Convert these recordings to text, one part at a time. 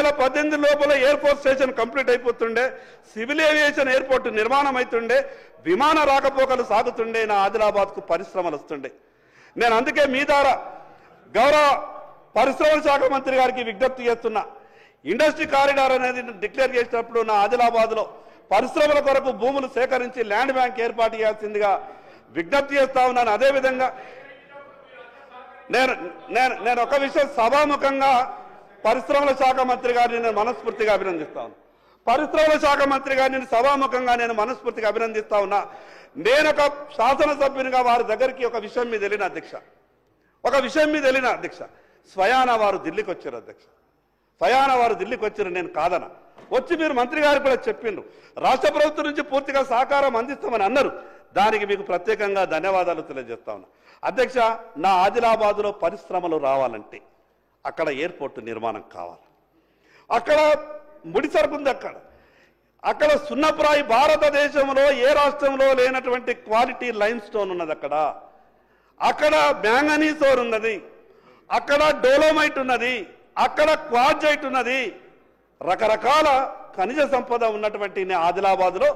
2018 లోపల airport station complete అయిపోతుండే, civil aviation airport నిర్మాణం అవుతుండే, విమాన రాకపోకలు సాగుతుండే, నా ఆదిలాబాద్కు పరిశ్రమలు వస్తుండే. నేను అందుకే మీ ద్వారా గౌరవ పరిశ్రమల శాఖ మంత్రి గారికి విజ్ఞప్తి చేస్తున్నా. ఇండస్ట్రీ కారిడార్ అనేది డిక్లేర్ చేసినప్పుడు నా ఆదిలాబాద్లో పరిశ్రమల కొరకు భూములు సేకరించి ల్యాండ్ బ్యాంక్ ఏర్పాటు చేయాల్సిందిగా విజ్ఞప్తి చేస్తా ఉన్నాను. అదేవిధంగా నేను ఒక విషయం సభాముఖంగా పరిశ్రమల శాఖ మంత్రి గారిని నేను మనస్ఫూర్తిగా అభినందిస్తాను. పరిశ్రమల శాఖ మంత్రి గారిని సభాముఖంగా నేను మనస్ఫూర్తిగా అభినందిస్తా ఉన్నా. నేను ఒక శాసనసభ్యునిగా వారి దగ్గరికి ఒక విషయం మీద వెళ్ళిన అధ్యక్ష, స్వయాన వారు ఢిల్లీకి వచ్చారు అధ్యక్ష. వారు ఢిల్లీకి వచ్చారు, నేను కాదన. వచ్చి మీరు మంత్రి గారు కూడా చెప్పిండ్రు, రాష్ట్ర ప్రభుత్వం నుంచి పూర్తిగా సహకారం అందిస్తామని అన్నారు. దానికి మీకు ప్రత్యేకంగా ధన్యవాదాలు తెలియజేస్తా ఉన్నా. అధ్యక్ష, నా ఆదిలాబాదులో పరిశ్రమలు రావాలంటే అక్కడ ఎయిర్పోర్ట్ నిర్మాణం కావాలి. అక్కడ ముడి సరుకుంది, అక్కడ సున్నప్రాయి భారతదేశంలో ఏ రాష్ట్రంలో లేనటువంటి క్వాలిటీ లైమ్ స్టోన్ ఉన్నది. అక్కడ మ్యాంగనీస్ ఓర్ ఉన్నది, అక్కడ డోలోమైట్ ఉన్నది, అక్కడ క్వార్జైట్ ఉన్నది. రకరకాల ఖనిజ సంపద ఉన్నటువంటి నా ఆదిలాబాద్లో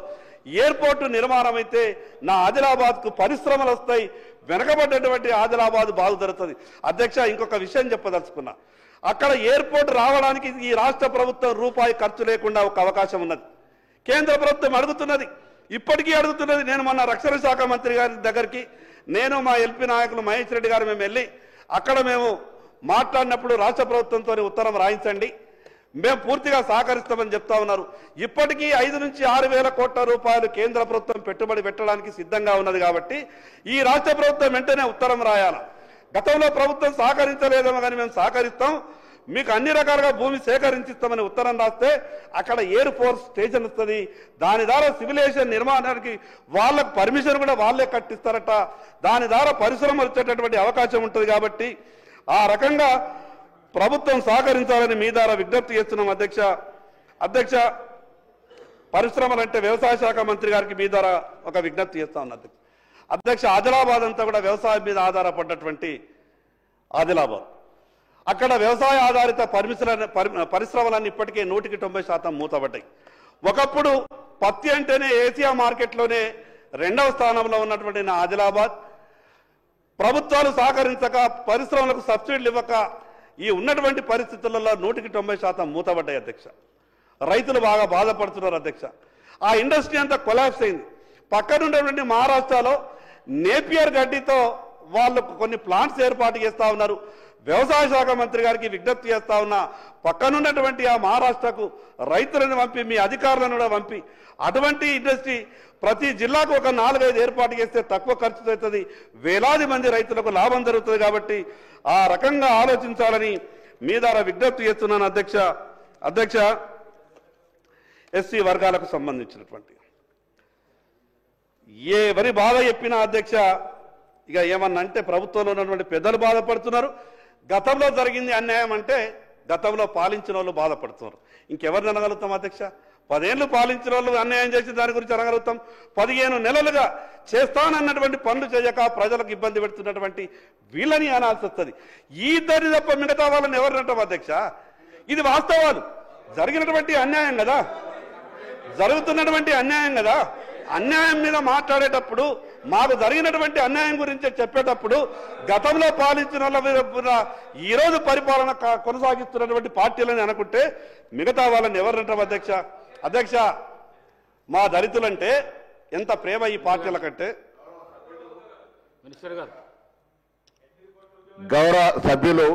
ఎయిర్పోర్టు నిర్మాణం అయితే నా ఆదిలాబాద్కు పరిశ్రమలు వస్తాయి, వెనకబడ్డటువంటి ఆదిలాబాద్ బాగుదరుతుంది. అధ్యక్ష, ఇంకొక విషయం చెప్పదలుచుకున్నా. అక్కడ ఎయిర్పోర్ట్ రావడానికి ఈ రాష్ట్ర ప్రభుత్వం రూపాయి ఖర్చు లేకుండా ఒక అవకాశం ఉన్నది. కేంద్ర ప్రభుత్వం అడుగుతున్నది, ఇప్పటికీ అడుగుతున్నది. నేను మొన్న రక్షణ శాఖ మంత్రి గారి దగ్గరికి నేను మా ఎల్పీ నాయకులు మహేష్ రెడ్డి గారు మేము వెళ్ళి అక్కడ మేము మాట్లాడినప్పుడు రాష్ట్ర ప్రభుత్వంతో ఉత్తరం రాయించండి, మేము పూర్తిగా సహకరిస్తామని చెప్తా ఉన్నారు. ఇప్పటికీ 5 నుంచి 6 వేల కోట్ల రూపాయలు కేంద్ర ప్రభుత్వం పెట్టుబడి పెట్టడానికి సిద్ధంగా ఉన్నది. కాబట్టి ఈ రాష్ట్ర ప్రభుత్వం వెంటనే ఉత్తరం రాయాల. గతంలో ప్రభుత్వం సహకరించలేదేమో కానీ మేము సహకరిస్తాం, మీకు అన్ని రకాలుగా భూమి సేకరించిస్తామని ఉత్తరం రాస్తే అక్కడ ఎయిర్ ఫోర్స్ స్టేషన్ వస్తుంది. దాని ద్వారా సివిలేషన్ నిర్మాణానికి వాళ్ళకు పర్మిషన్ కూడా వాళ్ళే కట్టిస్తారట. దాని ద్వారా పరిశ్రమలు వచ్చేటటువంటి అవకాశం ఉంటుంది. కాబట్టి ఆ రకంగా ప్రభుత్వం సహకరించాలని మీ ద్వారా విజ్ఞప్తి చేస్తున్నాం అధ్యక్ష. పరిశ్రమలంటే వ్యవసాయ శాఖ మంత్రి గారికి మీ ద్వారా ఒక విజ్ఞప్తి చేస్తా ఉన్నా అధ్యక్ష. ఆదిలాబాద్ అంతా కూడా వ్యవసాయం మీద ఆధారపడ్డటువంటి ఆదిలాబాద్. అక్కడ వ్యవసాయ ఆధారిత పరిశ్రమలన్నీ ఇప్పటికే 190% మూతపడ్డాయి. ఒకప్పుడు పత్తి అంటేనే ఏసియా మార్కెట్లోనే 2వ స్థానంలో ఉన్నటువంటి నా ఆదిలాబాద్ ప్రభుత్వాలు సహకరించక, పరిశ్రమలకు సబ్సిడీలు ఇవ్వక ఈ ఉన్నటువంటి పరిస్థితులలో 190% మూతపడ్డాయి అధ్యక్ష. రైతులు బాగా బాధపడుతున్నారు అధ్యక్ష. ఆ ఇండస్ట్రీ అంతా కొలాప్స్ అయింది. పక్కనున్నటువంటి మహారాష్ట్రలో నేపియర్ గడ్డితో వాళ్ళు కొన్ని ప్లాంట్స్ ఏర్పాటు చేస్తా ఉన్నారు. వ్యవసాయ శాఖ మంత్రి గారికి విజ్ఞప్తి చేస్తా ఉన్నా, పక్కనున్నటువంటి ఆ మహారాష్ట్రకు రైతులను పంపి, మీ అధికారులను కూడా పంపి అటువంటి ఇండస్ట్రీ ప్రతి జిల్లాకు ఒక 4-5 ఏర్పాటు చేస్తే తక్కువ ఖర్చుతో అవుతుంది, వేలాది మంది రైతులకు లాభం జరుగుతుంది. కాబట్టి ఆ రకంగా ఆలోచించాలని మీ ద్వారా విజ్ఞప్తి చేస్తున్నాను అధ్యక్ష. ఎస్సీ వర్గాలకు సంబంధించినటువంటి ఎవరి బాధ చెప్పినా అధ్యక్ష, ఇక ఏమన్నా అంటే ప్రభుత్వంలో ఉన్నటువంటి పెద్దలు బాధపడుతున్నారు. గతంలో జరిగింది అన్యాయం అంటే గతంలో పాలించిన వాళ్ళు బాధపడుతున్నారు. ఇంకెవరిని అనగలుగుతాం అధ్యక్ష? 10 ఏళ్ళు పాలించిన వాళ్ళు అన్యాయం చేసి దాని గురించి అనగలుగుతాం. 15 నెలలుగా చేస్తానన్నటువంటి పనులు చేయక ప్రజలకు ఇబ్బంది పెడుతున్నటువంటి వీళ్ళని అనాల్సి వస్తుంది. ఈ ఇద్దరిని తప్ప మిగతా వాళ్ళని ఎవరినంటాం అధ్యక్ష? ఇది వాస్తవాలు, జరిగినటువంటి అన్యాయం కదా, జరుగుతున్నటువంటి అన్యాయం కదా. అన్యాయం మీద మాట్లాడేటప్పుడు, మాకు జరిగినటువంటి అన్యాయం గురించి చెప్పేటప్పుడు గతంలో పాలించిన వాళ్ళ ఈరోజు పరిపాలన కొనసాగిస్తున్నటువంటి పార్టీలని అనుకుంటే మిగతా వాళ్ళని ఎవరంటాం అధ్యక్ష? మా దళితులంటే ఎంత ప్రేమ ఈ పార్టీల కంటే. గౌరవ సభ్యులు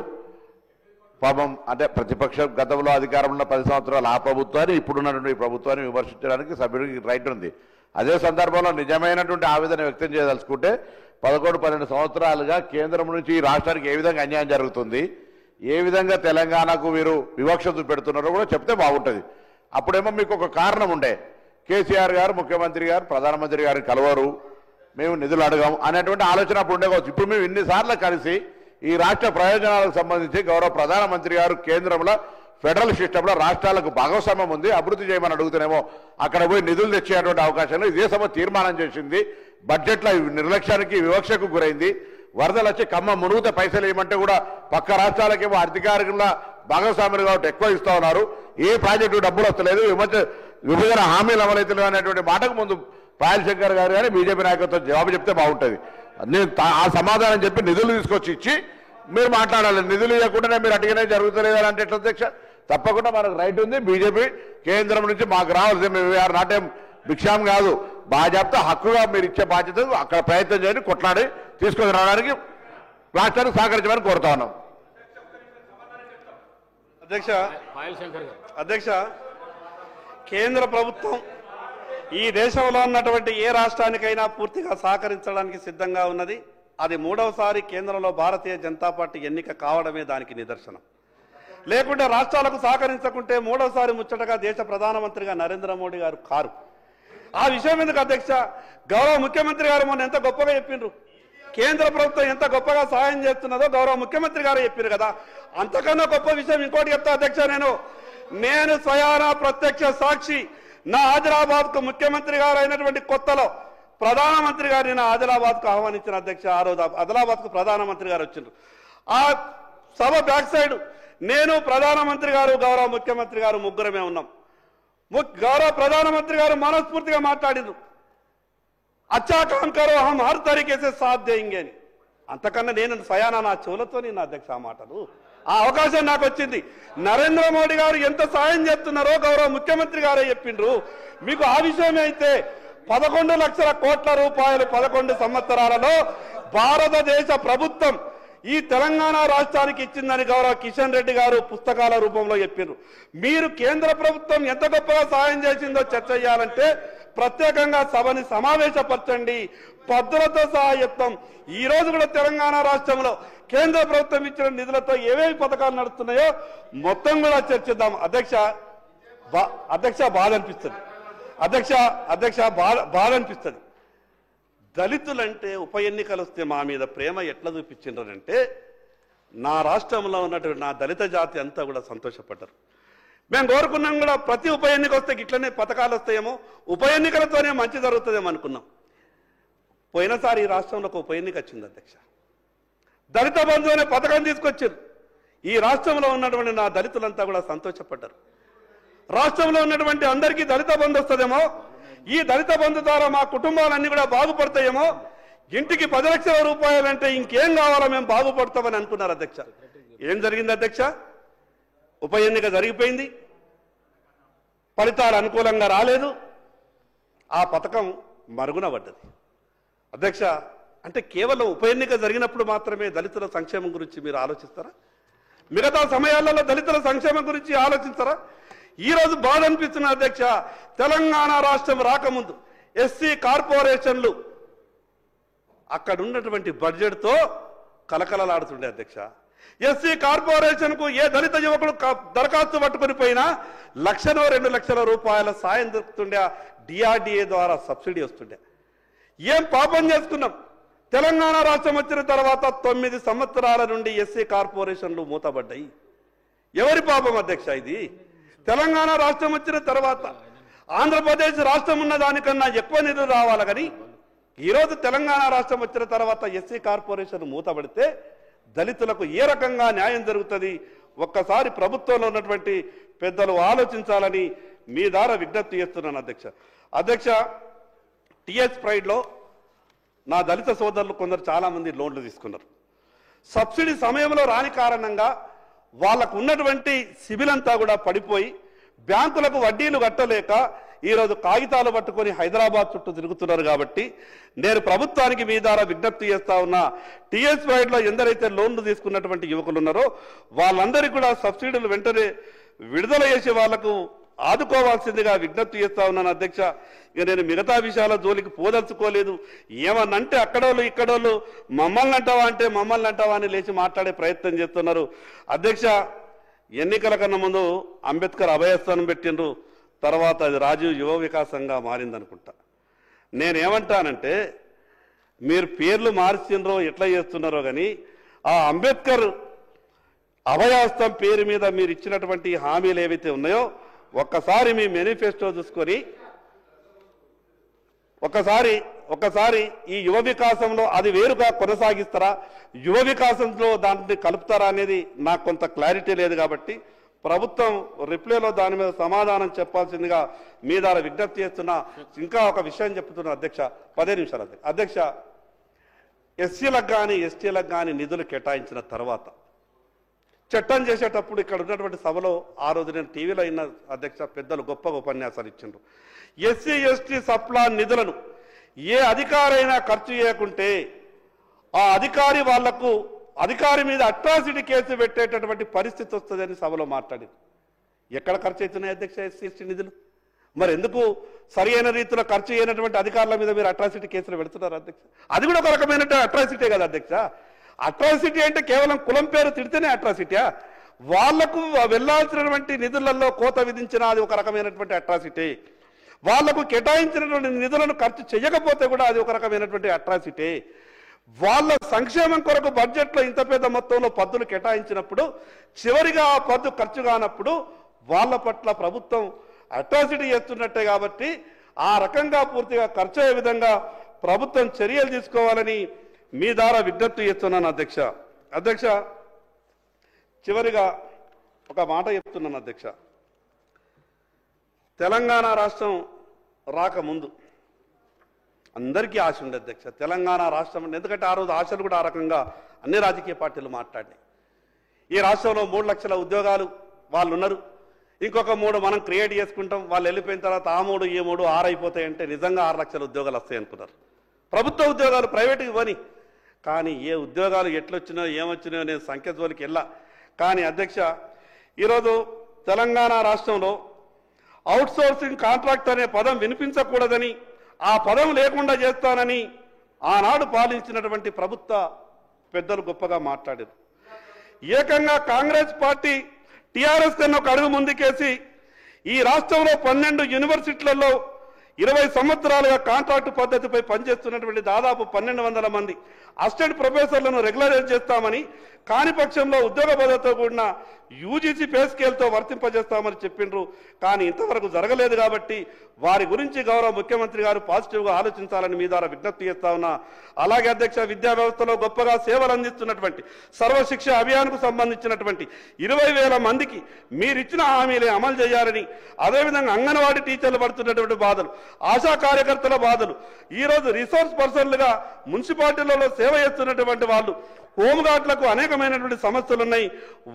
పాపం అంటే ప్రతిపక్షం గతంలో అధికారంలో 10 సంవత్సరాలు ఆ ప్రభుత్వాన్ని, ఇప్పుడున్నటువంటి ప్రభుత్వాన్ని విమర్శించడానికి సభ్యుడికి రైట్ ఉంది. అదే సందర్భంలో నిజమైనటువంటి ఆవేదన వ్యక్తం చేయదలుచుకుంటే 11-12 సంవత్సరాలుగా కేంద్రం నుంచి ఈ రాష్ట్రానికి ఏ విధంగా అన్యాయం జరుగుతుంది, ఏ విధంగా తెలంగాణకు వీరు వివక్ష చూపెడుతున్నారో కూడా చెప్తే బాగుంటుంది. అప్పుడేమో మీకు ఒక కారణం ఉండే, కేసీఆర్ గారు ముఖ్యమంత్రి గారు ప్రధానమంత్రి గారిని కలవరు, మేము నిధులు అడగాం అనేటువంటి ఆలోచన అప్పుడు ఉండేవచ్చు. ఇప్పుడు మేము ఇన్నిసార్లు కలిసి ఈ రాష్ట్ర ప్రయోజనాలకు సంబంధించి గౌరవ ప్రధానమంత్రి గారు కేంద్రంలో ఫెడరల్ సిస్టంలో రాష్ట్రాలకు భాగస్వామ్యం ఉంది, అభివృద్ధి చేయమని అడుగుతున్నామో అక్కడ పోయి నిధులు తెచ్చేటువంటి అవకాశంలో ఇదే సభ తీర్మానం చేసింది. బడ్జెట్లో నిర్లక్ష్యానికి వివక్షకు గురైంది. వరదలు వచ్చి ఖమ్మం మునుగుతే పైసలు ఏమంటే కూడా పక్క రాష్ట్రాలకేమో అధికారికంగా భాగస్వాములు కాబట్టి ఎక్కువ ఇస్తా ఉన్నారు, ఏ ప్రాజెక్టు డబ్బులు వస్తలేదు, విభజన హామీలు అమలవుతలేవు అనేటువంటి మాటకు ముందు పాయల్ శంకర్ గారు కానీ బీజేపీ నాయకత్వం జవాబు చెప్తే బాగుంటుంది. నేను ఆ సమాధానం చెప్పి నిధులు తీసుకొచ్చి ఇచ్చి మీరు మాట్లాడాలి. నిధులు ఇవ్వకుండానే మీరు అడిగినే జరుగుతలేదని అంటే ఎట్లా అధ్యక్ష? తప్పకుండా మనకు రైట్ ఉంది. బీజేపీ కేంద్రం నుంచి మాకు రావాల్సి, వీఆర్ నాట్ ఏం భిక్షాం కాదు, బాధ్యత హక్కుగా మీరు ఇచ్చే బాధ్యత అక్కడ ప్రయత్నం చేయండి, కొట్లాడి తీసుకొని రావడానికి రాష్ట్రానికి సహకరించమని కోరుతా ఉన్నాం. అధ్యక్ష, కేంద్ర ప్రభుత్వం ఈ దేశంలో ఉన్నటువంటి ఏ రాష్ట్రానికైనా పూర్తిగా సహకరించడానికి సిద్ధంగా ఉన్నది. అది మూడవసారి కేంద్రంలో భారతీయ జనతా పార్టీ ఎన్నిక కావడమే దానికి నిదర్శనం. లేకుంటే రాష్ట్రాలకు సహకరించకుంటే మూడవసారి ముచ్చటగా దేశ ప్రధానమంత్రిగా నరేంద్ర మోడీ గారు కారు. ఆ విషయం ఎందుకు అధ్యక్ష? గౌరవ ముఖ్యమంత్రి గారు మొన్న ఎంత గొప్పగా చెప్పిండ్రు, కేంద్ర ప్రభుత్వం ఎంత గొప్పగా సహాయం చేస్తున్నదో గౌరవ ముఖ్యమంత్రి గారు చెప్పారు కదా. అంతకన్నా గొప్ప విషయం ఇంకోటి చెప్తా అధ్యక్ష. నేను స్వయానా ప్రత్యక్ష సాక్షి. నా ఆదిలాబాద్కు ముఖ్యమంత్రి గారు అయినటువంటి కొత్తలో ప్రధానమంత్రి గారిని నా ఆదిలాబాద్కు ఆహ్వానించిన అధ్యక్ష. ఆ రోజు ఆదిలాబాద్కు ప్రధానమంత్రి గారు వచ్చిండ్రు. ఆ సభ బ్యాక్ సైడ్ నేను, ప్రధానమంత్రి గారు, గౌరవ ముఖ్యమంత్రి గారు ముగ్గురమే ఉన్నాం. గౌరవ ప్రధానమంత్రి గారు మనస్ఫూర్తిగా మాట్లాడిండ్రు, అచ్చా కామ్ కరో హమ్ హర్ తరీకే సే సాథ్ దేంగే అని. అంతకన్నా నేను స్వయానా నా చెవులతో నా అధ్యక్ష ఆ మాటలు, ఆ అవకాశం నాకు వచ్చింది. నరేంద్ర మోడీ గారు ఎంత సాయం చేస్తున్నారో గౌరవ ముఖ్యమంత్రి గారే చెప్పిండ్రు. మీకు ఆ విషయమే అయితే 11 లక్షల కోట్ల రూపాయలు 11 సంవత్సరాలలో భారతదేశ ప్రభుత్వం ఈ తెలంగాణ రాష్ట్రానికి ఇచ్చిందని గౌరవ కిషన్ రెడ్డి గారు పుస్తకాల రూపంలో చెప్పారు. మీరు కేంద్ర ప్రభుత్వం ఎంత గొప్పగా సాయం చేసిందో చర్చ చేయాలంటే ప్రత్యేకంగా సభని సమావేశపరచండి. పద్ధతులతో సహా చెప్తాం. ఈ రోజు కూడా తెలంగాణ రాష్ట్రంలో కేంద్ర ప్రభుత్వం ఇచ్చిన నిధులతో ఏవేవి పథకాలు నడుస్తున్నాయో మొత్తం కూడా చర్చిద్దాం. అధ్యక్ష బాధ అనిపిస్తుంది. బాధ అనిపిస్తుంది. దళితులంటే ఉప ఎన్నికలు వస్తే మా మీద ప్రేమ ఎట్లా చూపించిండ్రంటే, నా రాష్ట్రంలో ఉన్నటువంటి నా దళిత జాతి అంతా కూడా సంతోషపడ్డారు. మేము కోరుకున్నాం కూడా ప్రతి ఉప ఎన్నిక వస్తే ఇట్లనే పథకాలు వస్తాయేమో, ఉప ఎన్నికలతోనే మంచి జరుగుతుందేమో అనుకున్నాం. పోయినసారి ఈ రాష్ట్రంలో ఒక ఉప ఎన్నిక వచ్చింది అధ్యక్ష. దళిత బంధు అనే పథకం తీసుకొచ్చారు. ఈ రాష్ట్రంలో ఉన్నటువంటి నా దళితులంతా కూడా సంతోషపడ్డారు. రాష్ట్రంలో ఉన్నటువంటి అందరికీ దళిత బంధు వస్తుందేమో, ఈ దళిత బంధు ద్వారా మా కుటుంబాలన్నీ కూడా బాగుపడతాయేమో, ఇంటికి 10 లక్షల రూపాయలంటే ఇంకేం కావాలో మేము బాగుపడతామని అనుకున్నారు అధ్యక్ష. ఏం జరిగింది అధ్యక్ష? ఉప ఎన్నిక జరిగిపోయింది, ఫలితాలు అనుకూలంగా రాలేదు, ఆ పథకం మరుగున పడ్డది. అధ్యక్ష, అంటే కేవలం ఉప ఎన్నిక జరిగినప్పుడు మాత్రమే దళితుల సంక్షేమం గురించి మీరు ఆలోచిస్తారా? మిగతా సమయాలలో దళితుల సంక్షేమం గురించి ఆలోచించరా? ఈ రోజు బాధ అనిపిస్తున్న అధ్యక్ష, తెలంగాణ రాష్ట్రం రాకముందు ఎస్సీ కార్పొరేషన్లు అక్కడ ఉన్నటువంటి బడ్జెట్తో కలకలలాడుతుండే అధ్యక్ష. ఎస్సీ కార్పొరేషన్ కు ఏ దళిత యువకుడు దరఖాస్తు పట్టుకుని పోయినా 1 లక్షనో 2 లక్షల రూపాయల సాయం దొరుకుతుండే. డిఆర్డిఏ ద్వారా సబ్సిడీ వస్తుండే. ఏం పాపం చేసుకున్నాం? తెలంగాణ రాష్ట్రం వచ్చిన తర్వాత 9 సంవత్సరాల నుండి ఎస్సీ కార్పొరేషన్లు మూతబడ్డాయి. ఎవరి పాపం అధ్యక్ష ఇది? తెలంగాణ రాష్ట్రం వచ్చిన తర్వాత ఆంధ్రప్రదేశ్ రాష్ట్రం ఉన్న దానికన్నా ఎక్కువ నిధులు రావాలి. కానీ ఈరోజు తెలంగాణ రాష్ట్రం వచ్చిన తర్వాత ఎస్సీ కార్పొరేషన్ మూతబడితే దళితులకు ఏ రకంగా న్యాయం జరుగుతుంది? ఒక్కసారి ప్రభుత్వంలో ఉన్నటువంటి పెద్దలు ఆలోచించాలని మీ ద్వారా విజ్ఞప్తి చేస్తున్నాను అధ్యక్ష. టిఎస్ ప్రైడ్లో నా దళిత సోదరులు కొందరు చాలామంది లోన్లు తీసుకున్నారు. సబ్సిడీ సమయంలో రాని కారణంగా వాళ్ళకు ఉన్నటువంటి సిబిల్ అంతా కూడా పడిపోయి బ్యాంకులకు వడ్డీలు కట్టలేక ఈరోజు కాగితాలు పట్టుకొని హైదరాబాద్ చుట్టూ తిరుగుతున్నారు. కాబట్టి నేను ప్రభుత్వానికి మీ ద్వారా విజ్ఞప్తి చేస్తా ఉన్నా, టిఎస్ ప్రైడ్లో ఎందరైతే లోన్లు తీసుకున్నటువంటి యువకులు ఉన్నారో వాళ్ళందరికీ కూడా సబ్సిడీలు వెంటనే విడుదల చేసి వాళ్లకు ఆదుకోవాల్సిందిగా విజ్ఞప్తి చేస్తా ఉన్నాను అధ్యక్ష. ఇక నేను మిగతా విషయాల జోలికి పోదలుచుకోలేదు. ఏమన్నంటే అక్కడోళ్ళు ఇక్కడోళ్ళు మమ్మల్ని అంటావా అంటే మమ్మల్ని అంటావా అని లేచి మాట్లాడే ప్రయత్నం చేస్తున్నారు. అధ్యక్ష, ఎన్నికల కన్నా ముందు అంబేద్కర్ అభయస్థానం పెట్టిండ్రు, తర్వాత అది రాజీవ్ యువ వికాసంగా మారిందనుకుంటా. నేనేమంటానంటే మీరు పేర్లు మార్చిండ్రో ఎట్లా చేస్తున్నారో కానీ ఆ అంబేద్కర్ అభయహస్తం పేరు మీద మీరు ఇచ్చినటువంటి హామీలు ఏవైతే ఉన్నాయో ఒక్కసారి మీ మేనిఫెస్టో చూసుకొని ఒకసారి ఈ యువ వికాసంలో అది వేరుగా కొనసాగిస్తారా, యువ వికాసంలో దాన్ని కలుపుతారా అనేది నాకు కొంత క్లారిటీ లేదు. కాబట్టి ప్రభుత్వం రిప్లైలో దాని మీద సమాధానం చెప్పాల్సిందిగా మీ ద్వారా విజ్ఞప్తి చేస్తున్నా. ఇంకా ఒక విషయం చెప్తున్నా అధ్యక్ష, 10 నిమిషాలు అధ్యక్ష. ఎస్సీలకు కానీ ఎస్టీలకు కానీ నిధులు కేటాయించిన తర్వాత చట్టం చేసేటప్పుడు ఇక్కడ ఉన్నటువంటి సభలో ఆ రోజు నేను టీవీలో అయిన అధ్యక్ష, పెద్దలు గొప్ప ఉపన్యాసాలు ఇచ్చిండ్రు. ఎస్సీ ఎస్టీ సప్లా నిధులను ఏ అధికారైనా ఖర్చు చేయకుంటే ఆ అధికారి మీద అట్రాసిటీ కేసు పెట్టేటటువంటి పరిస్థితి వస్తుందని సభలో మాట్లాడింది. ఎక్కడ ఖర్చు అవుతున్నాయి అధ్యక్ష ఎస్సీ ఎస్టీ నిధులు? మరి ఎందుకు సరి అయిన రీతిలో ఖర్చు అయినటువంటి అధికారుల మీద మీరు అట్రాసిటీ కేసులు పెడుతున్నారు అధ్యక్ష? అది కూడా ఒక రకమైన అట్రాసిటీ కదా అధ్యక్ష. అట్రాసిటీ అంటే కేవలం కులం పేరు తిడితేనే అట్రాసిటీయా? వాళ్లకు వెళ్లాల్సినటువంటి నిధులలో కోత విధించిన అది ఒక రకమైనటువంటి అట్రాసిటీ. వాళ్లకు కేటాయించినటువంటి నిధులను ఖర్చు చేయకపోతే కూడా అది ఒక రకమైనటువంటి అట్రాసిటీ. వాళ్ళ సంక్షేమం కొరకు బడ్జెట్లో ఇంత పెద్ద మొత్తంలో పద్దులు కేటాయించినప్పుడు చివరిగా ఆ పద్దు ఖర్చు కానప్పుడు వాళ్ళ పట్ల ప్రభుత్వం అట్రాసిటీ చేస్తున్నట్టే. కాబట్టి ఆ రకంగా పూర్తిగా ఖర్చు అయ్యే విధంగా ప్రభుత్వం చర్యలు తీసుకోవాలని మీ ద్వారా విజ్ఞప్తి చేస్తున్నాను అధ్యక్ష. అధ్యక్ష, చివరిగా ఒక మాట చెప్తున్నాను అధ్యక్ష. తెలంగాణ రాష్ట్రం రాకముందు అందరికీ ఆశ ఉండే అధ్యక్ష, తెలంగాణ రాష్ట్రం. ఎందుకంటే ఆ రోజు ఆశలు కూడా ఆ రకంగా అన్ని రాజకీయ పార్టీలు మాట్లాడినాయి. ఈ రాష్ట్రంలో 3 లక్షల ఉద్యోగాలు వాళ్ళు ఉన్నారు, ఇంకొక 3 మనం క్రియేట్ చేసుకుంటాం, వాళ్ళు వెళ్ళిపోయిన తర్వాత ఆ 3 ఈ 3 6 అయిపోతాయంటే నిజంగా 6 లక్షల ఉద్యోగాలు వస్తాయి అనుకున్నారు. ప్రభుత్వ ఉద్యోగాలు ప్రైవేట్కి ఇవ్వని, కానీ ఏ ఉద్యోగాలు ఎట్లొచ్చినాయో ఏమొచ్చినాయో నేను సంఖ్య జోలికి వెళ్ళా. కానీ అధ్యక్ష, ఈరోజు తెలంగాణ రాష్ట్రంలో అవుట్సోర్సింగ్ కాంట్రాక్ట్ అనే పదం వినిపించకూడదని, ఆ పదం లేకుండా చేస్తానని ఆనాడు పాలించినటువంటి ప్రభుత్వ పెద్దలు గొప్పగా మాట్లాడారు. ఏకంగా కాంగ్రెస్ పార్టీ టీఆర్ఎస్ కన్నా ఒక అడుగు ముందుకేసి ఈ రాష్ట్రంలో 12 యూనివర్సిటీలలో 20 సంవత్సరాలుగా కాంట్రాక్టు పద్ధతిపై పనిచేస్తున్నటువంటి దాదాపు 1200 మంది అసిస్టెంట్ ప్రొఫెసర్లను రెగ్యులరైజ్ చేస్తామని, కాని పక్షంలో ఉద్యోగ భద్రతతో కూడిన యూజీసీ పే స్కేల్తో వర్తింపజేస్తామని చెప్పిండ్రు. కానీ ఇంతవరకు జరగలేదు. కాబట్టి వారి గురించి గౌరవ ముఖ్యమంత్రి గారు పాజిటివ్గా ఆలోచించాలని మీ ద్వారా విజ్ఞప్తి చేస్తా ఉన్నా. అలాగే అధ్యక్ష, విద్యా వ్యవస్థలో గొప్పగా సేవలు అందిస్తున్నటువంటి సర్వశిక్ష అభియాన్కు సంబంధించినటువంటి 20,000 మందికి మీరిచ్చిన హామీలే అమలు చేయాలని, అదేవిధంగా అంగన్వాడీ టీచర్లు పడుతున్నటువంటి బాధలు, ఆశా కార్యకర్తల బాధలు, ఈరోజు రిసోర్స్ పర్సన్లుగా మున్సిపాలిటీలలో సేవ చేస్తున్నటువంటి వాళ్ళు, హోంగార్డులకు అనేకమైనటువంటి సమస్యలు ఉన్నాయి.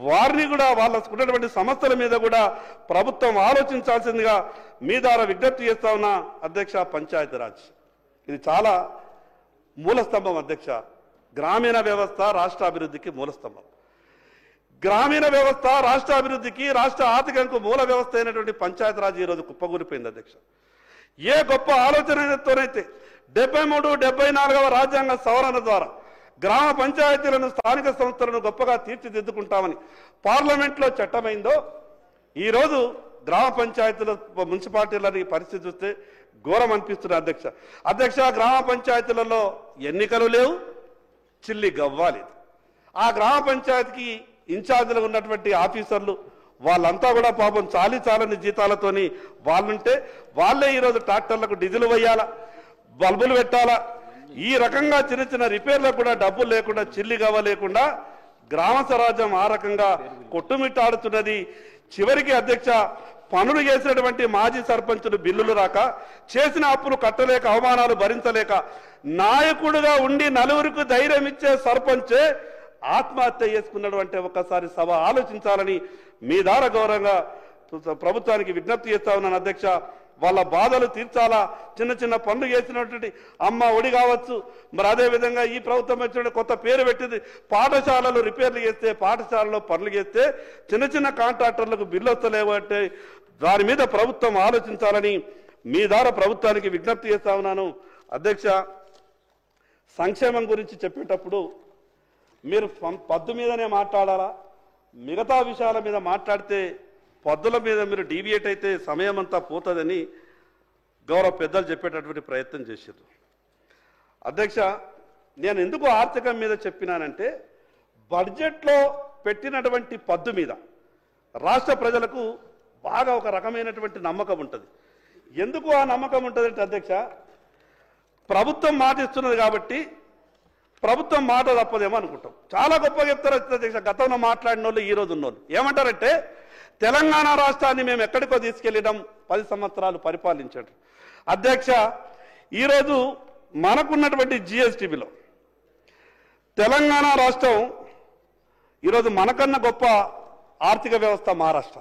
వారిని కూడా వాళ్ళకున్నటువంటి సమస్యల మీద కూడా ప్రభుత్వం ఆలోచించాల్సిందిగా మీ ద్వారా విజ్ఞప్తి చేస్తా ఉన్నా అధ్యక్ష. పంచాయతీరాజ్ ఇది చాలా మూలస్తంభం అధ్యక్ష. గ్రామీణ వ్యవస్థ రాష్ట్ర అభివృద్ధికి మూలస్తంభం. గ్రామీణ వ్యవస్థ రాష్ట్ర అభివృద్ధికి, రాష్ట్ర ఆర్థికంకు మూల వ్యవస్థ అయినటువంటి పంచాయతీరాజ్ ఈరోజు కుప్పగూలిపోయింది అధ్యక్ష. ఏ గొప్ప ఆలోచనతోనైతే 73, 74వ రాజ్యాంగ సవరణ ద్వారా గ్రామ పంచాయతీలను, స్థానిక సంస్థలను గొప్పగా తీర్చిదిద్దుకుంటామని పార్లమెంట్లో చట్టమైందో, ఈరోజు గ్రామ పంచాయతీల మున్సిపాలిటీలని పరిస్థితి చూస్తే ఘోరం అనిపిస్తుంది అధ్యక్ష. గ్రామ పంచాయతీలలో ఎన్నికలు లేవు, చిల్లి గవ్వాలేదు. ఆ గ్రామ పంచాయతీకి ఇన్ఛార్జీలు ఉన్నటువంటి ఆఫీసర్లు వాళ్ళంతా కూడా పాపం చాలని జీతాలతోని వాళ్ళుంటే వాళ్ళే ఈరోజు ట్రాక్టర్లకు డీజిల్ వేయాలా, బల్బులు పెట్టాలా, ఈ రకంగా చిన్న చిన్న రిపేర్లకు కూడా డబ్బులు లేకుండా, చిల్లి గవ్వ లేకుండా గ్రామ స్వరాజ్యం ఆ రకంగా కొట్టుమిట్టాడుతున్నది. చివరికి అధ్యక్ష, పనులు చేసినటువంటి మాజీ సర్పంచులు బిల్లులు రాక, చేసిన అప్పులు కట్టలేక, అవమానాలు భరించలేక, నాయకుడుగా ఉండి నలుగురికి ధైర్యం ఇచ్చే సర్పంచే ఆత్మహత్య చేసుకున్నాడు అంటే ఒక్కసారి సభ ఆలోచించాలని మీ ద్వారా గౌరవంగా ప్రభుత్వానికి విజ్ఞప్తి చేస్తా ఉన్నాను అధ్యక్ష. వాళ్ళ బాధలు తీర్చాలా. చిన్న చిన్న పనులు చేసినటువంటి అమ్మ ఒడి కావచ్చు, మరి అదేవిధంగా ఈ ప్రభుత్వం వచ్చిన కొత్త పేరు పెట్టింది, పాఠశాలలు రిపేర్లు చేస్తే, పాఠశాలలో పనులు చేస్తే చిన్న చిన్న కాంట్రాక్టర్లకు బిల్లు వస్తలేవు అంటే దాని మీద ప్రభుత్వం ఆలోచించాలని మీ ద్వారా ప్రభుత్వానికి విజ్ఞప్తి చేస్తా ఉన్నాను అధ్యక్ష. సంక్షేమం గురించి చెప్పేటప్పుడు మీరు పద్దు మీదనే మాట్లాడాలా, మిగతా విషయాల మీద మాట్లాడితే పద్దుల మీద మీరు డీవియేట్ అయితే సమయం అంతా పోతుందని గౌరవ పెద్దలు చెప్పేటటువంటి ప్రయత్నం చేశారు అధ్యక్ష. నేను ఎందుకు ఆర్థికం మీద చెప్పినానంటే, బడ్జెట్లో పెట్టినటువంటి పద్దు మీద రాష్ట్ర ప్రజలకు బాగా ఒక రకమైనటువంటి నమ్మకం ఉంటుంది. ఎందుకు ఆ నమ్మకం ఉంటుందంటే అధ్యక్ష, ప్రభుత్వం మాట ఇస్తున్నది కాబట్టి ప్రభుత్వం మాట తప్పదేమో అనుకుంటాం. చాలా గొప్పగా చెప్తారు అధ్యక్ష. గతంలో మాట్లాడిన వాళ్ళు ఈ రోజు ఉన్నోళ్ళు ఏమంటారంటే తెలంగాణ రాష్ట్రాన్ని మేము ఎక్కడికో తీసుకెళ్ళినాం, 10 సంవత్సరాలు పరిపాలించాడు. అధ్యక్ష, ఈరోజు మనకున్నటువంటి జిఎస్టిబిలో తెలంగాణ రాష్ట్రం ఈరోజు మనకన్నా గొప్ప ఆర్థిక వ్యవస్థ మహారాష్ట్ర,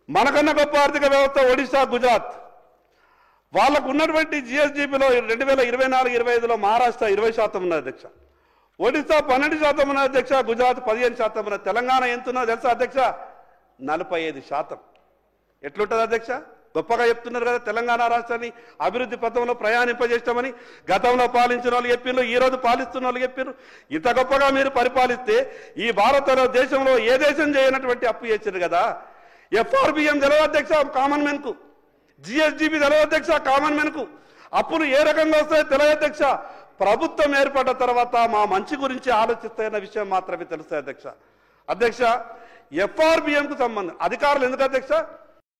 మనకన్నా గొప్ప ఆర్థిక వ్యవస్థ ఒడిశా, గుజరాత్. వాళ్ళకు ఉన్నటువంటి జిఎస్డిపిలో 2024-25లో మహారాష్ట్ర 20% ఉన్నది అధ్యక్ష, ఒడిశా 12% ఉన్నది అధ్యక్ష, గుజరాత్ 15% ఉన్నది. తెలంగాణ ఎంత ఉన్నదో తెలుసా అధ్యక్ష? 45%. ఎట్లుంటుంది అధ్యక్ష? గొప్పగా చెప్తున్నారు కదా తెలంగాణ రాష్ట్రాన్ని అభివృద్ధి పథంలో ప్రయాణింపజేస్తామని. గతంలో పాలించిన వాళ్ళు చెప్పారు, ఈ రోజు పాలిస్తున్న వాళ్ళు చెప్పారు. ఇంత గొప్పగా మీరు పరిపాలిస్తే ఈ భారత దేశంలో ఏ దేశం చేయనటువంటి అప్పు చేశారు కదా. ఎఫ్ఆర్బిఎం తెలవ అధ్యక్ష కామన్ మెన్ కు, జిఎస్డిపి తెలవ అధ్యక్ష కామన్ మెన్ కు. అప్పులు ఏ రకంగా వస్తాయో తెలియదు అధ్యక్ష. ప్రభుత్వం ఏర్పడ్డ తర్వాత మా మంచి గురించి ఆలోచిస్తాయన్న విషయం మాత్రమే తెలుస్తాయి అధ్యక్ష. అధ్యక్ష, ఎఫ్ఆర్బిఎం కు సంబంధం అధికారులు ఎందుకు అధ్యక్ష